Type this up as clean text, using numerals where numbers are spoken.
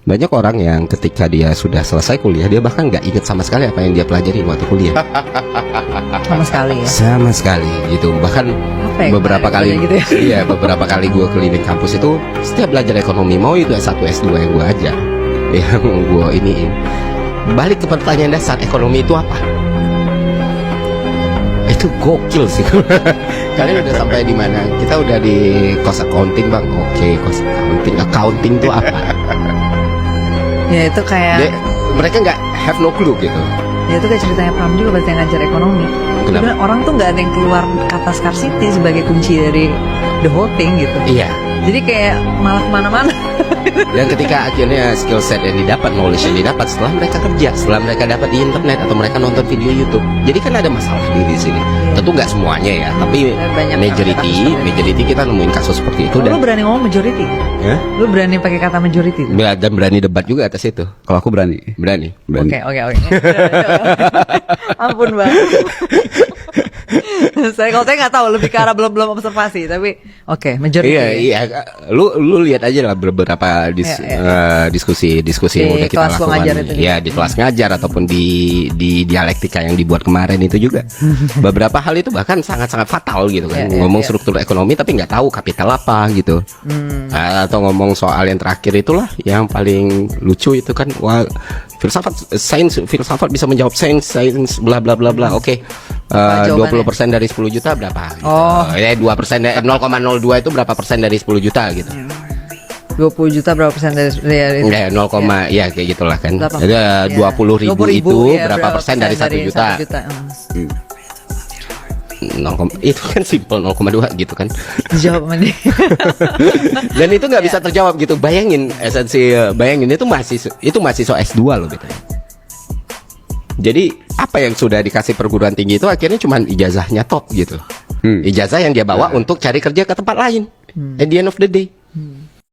Banyak orang yang ketika dia sudah selesai kuliah, dia bahkan nggak inget sama sekali apa yang dia pelajari waktu kuliah. Sama sekali ya. Sama sekali gitu. Bahkan Apa ya, beberapa kemarin kali gitu ya? iya, beberapa kali gue keliling kampus itu setiap belajar ekonomi, mau itu S1 S2 yang gue ajar, yang gue iniin, balik ke pertanyaan dasar, ekonomi itu apa? Itu gokil sih. Kalian udah sampai di mana? Kita udah di cost accounting, Bang. Oke, cost accounting. Accounting itu apa? Ya itu kayak Mereka nggak have no clue gitu. ya itu kayak ceritanya Pram juga berarti yang ngajar ekonomi. Kenapa? Sebenarnya orang tuh nggak ada yang keluar kata scarcity sebagai kunci dari the whole thing gitu. Iya. Jadi kayak malah kemana-mana. Dan ketika akhirnya skill set yang didapat, knowledge yang didapat setelah mereka kerja, setelah mereka dapat di internet atau mereka nonton video YouTube. Jadi kan ada masalah di sini. Tentu nggak semuanya ya, tapi Banyak majority kita nemuin kasus seperti itu. Lu Dan berani ngomong majority? ya, Lu berani pakai kata majority? dan berani debat juga atas itu. Kalau aku berani. Berani. Oke. Ampun Bang. Kalau saya nggak tahu, lebih ke arah belum observasi, tapi oke, majority. Iya. Lu lihat aja lah beberapa diskusi Di yang udah kita kelas lo ngajar lakukan. itu Ya, di kelas ngajar ataupun di dialektika yang dibuat kemarin itu juga. Beberapa hal itu bahkan sangat-sangat fatal gitu kan. Ngomong struktur ekonomi tapi nggak tahu kapital apa gitu. Atau ngomong soal yang terakhir itulah yang paling lucu itu kan, wah, filsafat bisa menjawab sains bla bla bla bla. Oke. 20% dari 10 juta berapa? Gitu. Oh. Ya 2%, 0,02 itu berapa persen dari 10 juta gitu. 20 juta berapa persen dari Ya 0, ya kayak gitulah kan. Berapa? Jadi 20.000 itu ya, berapa persen dari 1 juta? 1 juta. 0, itu kan simple 0,2 gitu kan. Dijawab sama dia. Dan itu nggak bisa terjawab gitu. Bayangin itu mahasiswa S2 loh gitu. Jadi apa yang sudah dikasih perguruan tinggi itu akhirnya cuma ijazahnya top gitu. Ijazah yang dia bawa untuk cari kerja ke tempat lain. At the end of the day.